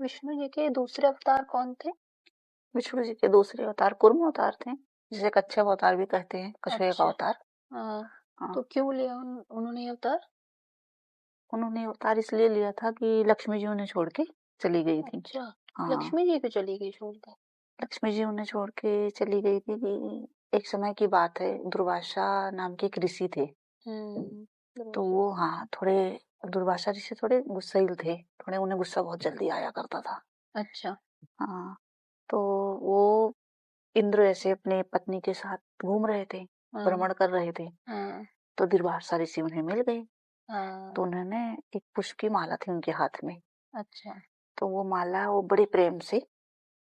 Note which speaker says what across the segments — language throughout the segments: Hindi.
Speaker 1: विष्णु जी के दूसरे अवतार कौन थे?
Speaker 2: विष्णु जी के दूसरे अवतार कुर्म अवतार थे, जिसे कच्छप अवतार भी कहते हैं, कछुए का
Speaker 1: अच्छा।
Speaker 2: अवतार।
Speaker 1: हाँ,
Speaker 2: हाँ,
Speaker 1: तो क्यों लिया उन्होंने ये अवतार?
Speaker 2: उन्होंने अवतार इसलिए लिया था कि लक्ष्मी जी उन्हें छोड़ के चली गई थी।
Speaker 1: अच्छा,
Speaker 2: हाँ,
Speaker 1: लक्ष्मी जी को चली गई छोड़ के?
Speaker 2: लक्ष्मी जी उन्हें छोड़ के चली गई थी कि एक समय की बात है, दुर्वासा नाम के एक ऋषि थे। तो वो, हाँ, थोड़े दुर्वासा ऋषि थोड़े गुस्सैल थे, थोड़े उन्हें गुस्सा बहुत जल्दी आया करता था।
Speaker 1: अच्छा।
Speaker 2: हाँ, तो वो इंद्र ऐसे अपने पत्नी के साथ घूम रहे थे,
Speaker 1: हाँ।
Speaker 2: भ्रमण कर रहे थे।
Speaker 1: हाँ।
Speaker 2: तो दुर्वासा ऋषि उन्हें मिल गए।
Speaker 1: हाँ।
Speaker 2: तो उन्होंने एक पुष्प की माला थी उनके हाथ में।
Speaker 1: अच्छा।
Speaker 2: तो वो माला वो बड़े प्रेम से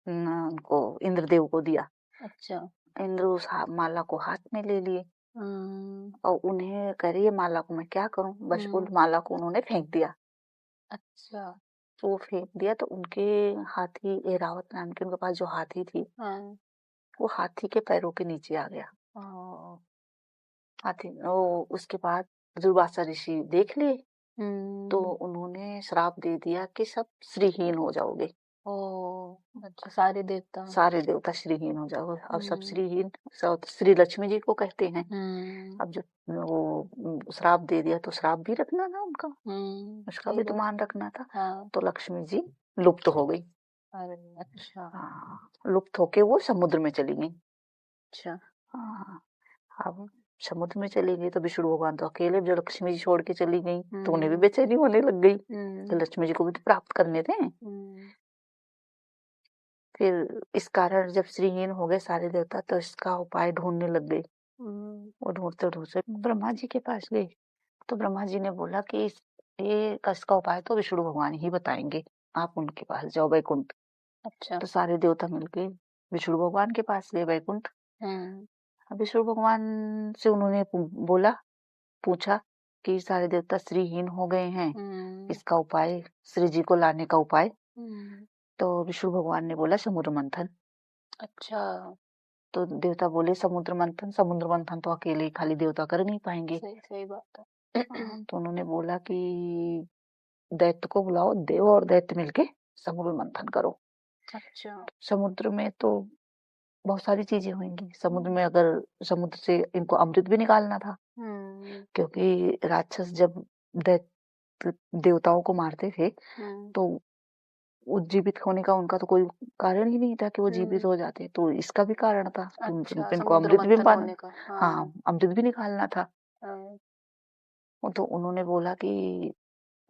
Speaker 2: उनको इंद्रदेव को दिया।
Speaker 1: अच्छा।
Speaker 2: इंद्र उस माला को हाथ में ले लिए
Speaker 1: हम्म।
Speaker 2: और उन्हें कह रही है माला को मैं क्या करूं, बस वो माला को उन्होंने फेंक दिया।
Speaker 1: अच्छा।
Speaker 2: तो वो फेंक दिया तो उनके हाथी एरावत नाम के उनके पास जो हाथी थी,
Speaker 1: हाँ।
Speaker 2: वो हाथी के पैरों के नीचे आ गया।
Speaker 1: ओ।
Speaker 2: हाथी वो उसके बाद दुर्वासा ऋषि देख लिए। तो
Speaker 1: हम्म।
Speaker 2: उन्होंने श्राप दे दिया कि सब श्रीहीन हो जाओगे,
Speaker 1: ओ। अच्छा, सारे देवता।
Speaker 2: सारे देवता श्रीहीन हो जाओगे। अब सब
Speaker 1: हम्म।
Speaker 2: श्रीहीन सब श्री लक्ष्मी जी को कहते हैं। अब
Speaker 1: हम्म।
Speaker 2: जब वो श्राप दे दिया तो श्राप भी रखना ना उनका, उसका
Speaker 1: सही
Speaker 2: भी तो
Speaker 1: बात।
Speaker 2: मान रखना था।
Speaker 1: हाँ।
Speaker 2: तो लक्ष्मी जी लुप्त हो गई।
Speaker 1: अरे अच्छा।
Speaker 2: हाँ, लुप्त होके वो समुद्र में चली गई।
Speaker 1: अच्छा।
Speaker 2: हाँ, अब समुद्र में चली गई तो विष्णु भगवान तो अकेले, जब लक्ष्मी जी छोड़ के चली गई तो उन्हें भी बेचैनी होने लग गई तो लक्ष्मी जी को भी तो प्राप्त करने थे। फिर इस कारण जब श्रीहीन हो गए सारे देवता तो इसका उपाय ढूंढने लग गए। वो ढूंढते ढूंढते ब्रह्मा जी के पास गए। तो ब्रह्मा जी ने बोला कि ये इसका उपाय तो विष्णु भगवान ही बताएंगे, आप उनके पास जाओ वैकुंठ।
Speaker 1: अच्छा।
Speaker 2: तो सारे देवता मिलके विष्णु भगवान के पास गए वैकुंठ। विष्णु भगवान से उन्होंने बोला, पूछा कि सारे देवता श्रीहीन हो गए हैं, इसका उपाय, श्री जी को लाने का उपाय। तो विष्णु भगवान ने बोला समुद्र मंथन।
Speaker 1: अच्छा।
Speaker 2: तो देवता बोले समुद्र मंथन, समुद्र मंथन तो अकेले खाली देवता कर नहीं पाएंगे।
Speaker 1: सही बात है।
Speaker 2: तो उन्होंने बोला कि दैत्य को बुलाओ, देव और दैत्य मिलके समुद्र मंथन करो।
Speaker 1: अच्छा।
Speaker 2: समुद्र में तो बहुत सारी चीजें होंगी। समुद्र में अगर समुद्र से इनको अमृत भी निकालना था, क्योंकि राक्षस जब दैत्य देवताओं को मारते थे तो जीवित होने का उनका तो कोई कारण ही नहीं था कि वो जीवित हो जाते, तो इसका भी कारण था।
Speaker 1: अच्छा,
Speaker 2: इनको
Speaker 1: समुद्र
Speaker 2: अमृत भी
Speaker 1: मंथन होने का।
Speaker 2: हाँ, अमृत भी निकालना था। तो उन्होंने बोला कि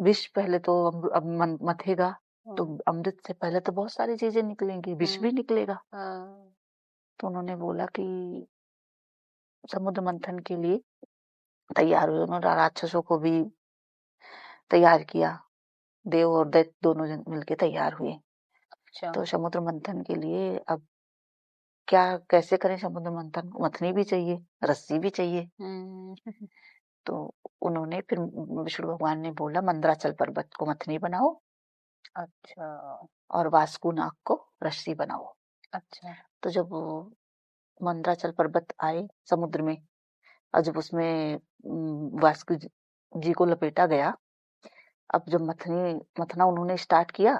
Speaker 2: विष पहले तो अब मथेगा तो अमृत से पहले तो बहुत सारी चीजें निकलेंगी, विष भी निकलेगा। तो उन्होंने बोला कि समुद्र मंथन के लिए तैयार हुए। उन्होंने राक्षसों को भी तैयार किया, देव और दैत्य दोनों जन मिलके तैयार हुए।
Speaker 1: अच्छा।
Speaker 2: तो समुद्र मंथन के लिए अब क्या कैसे करें समुद्र मंथन, मथनी भी चाहिए, रस्सी भी चाहिए। तो उन्होंने फिर विष्णु भगवान ने बोला मंदराचल पर्वत को मथनी बनाओ।
Speaker 1: अच्छा।
Speaker 2: और वास्कु नाग को रस्सी बनाओ।
Speaker 1: अच्छा।
Speaker 2: तो जब मंदराचल पर्वत आए समुद्र में और जब उसमें वास्कु जी को लपेटा गया, अब जब मथना उन्होंने स्टार्ट किया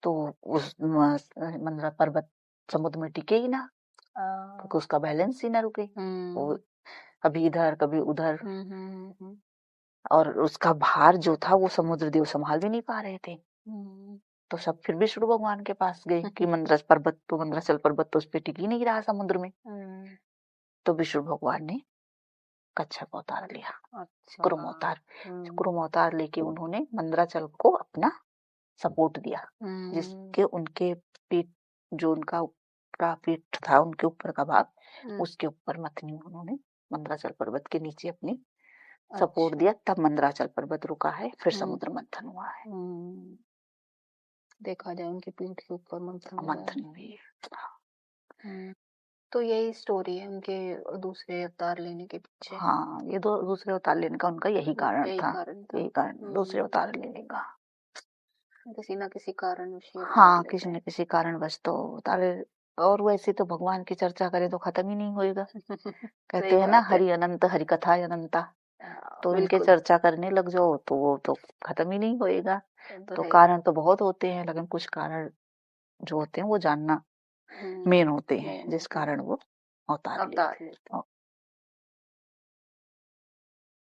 Speaker 2: तो उस मंदरा पर्वत समुद्र में टिके ही ना, क्योंकि उसका बैलेंस ही ना रुके। वो कभी इधर कभी उधर, और उसका भार जो था वो समुद्र देव संभाल भी नहीं पा रहे थे। तो सब फिर विष्णु भगवान के पास गए कि मंदराचल पर्वत तो उस पे टिक ही नहीं रहा समुद्र में। तो विष्णु भगवान ने कच्छप अवतार लिया।
Speaker 1: अच्छा।
Speaker 2: कुरुम अवतार, कुरुम अवतार लेके उन्होंने मंदराचल को अपना सपोर्ट दिया, जिसके उनके पीठ, जो उनका पीठ था, उनके ऊपर का भाग, उसके ऊपर मथनी उन्होंने मंदराचल पर्वत के नीचे अपनी सपोर्ट दिया। तब मंदराचल पर्वत रुका है, फिर समुद्र मंथन हुआ है।
Speaker 1: देखा जाए उनके पीठ के ऊपर
Speaker 2: मंथन हुई।
Speaker 1: तो यही स्टोरी है उनके दूसरे अवतार लेने के पीछे।
Speaker 2: हाँ, ये दूसरे अवतार लेने का उनका यही कारण था, यही कारण दूसरे अवतार लेने का।
Speaker 1: किसी ना किसी कारण
Speaker 2: हाँ, किसी न किसी कारणवश तो अवतार। और वैसे तो भगवान की चर्चा करें तो खत्म ही नहीं होएगा। कहते हैं ना हरि अनंत, हरि कथा अनंता। तो इनके
Speaker 1: बिल्कुल।
Speaker 2: चर्चा करने लग जाओ तो वो तो खत्म ही नहीं होएगा।
Speaker 1: तो
Speaker 2: तो
Speaker 1: है।
Speaker 2: कारण तो बहुत होते हैं, लेकिन कुछ कारण जो होते हैं वो जानना मेन होते हैं,
Speaker 1: मेन
Speaker 2: जिस
Speaker 1: होते हैं।
Speaker 2: कारण वो अवतार
Speaker 1: अवतार
Speaker 2: लेते
Speaker 1: लेते
Speaker 2: हैं।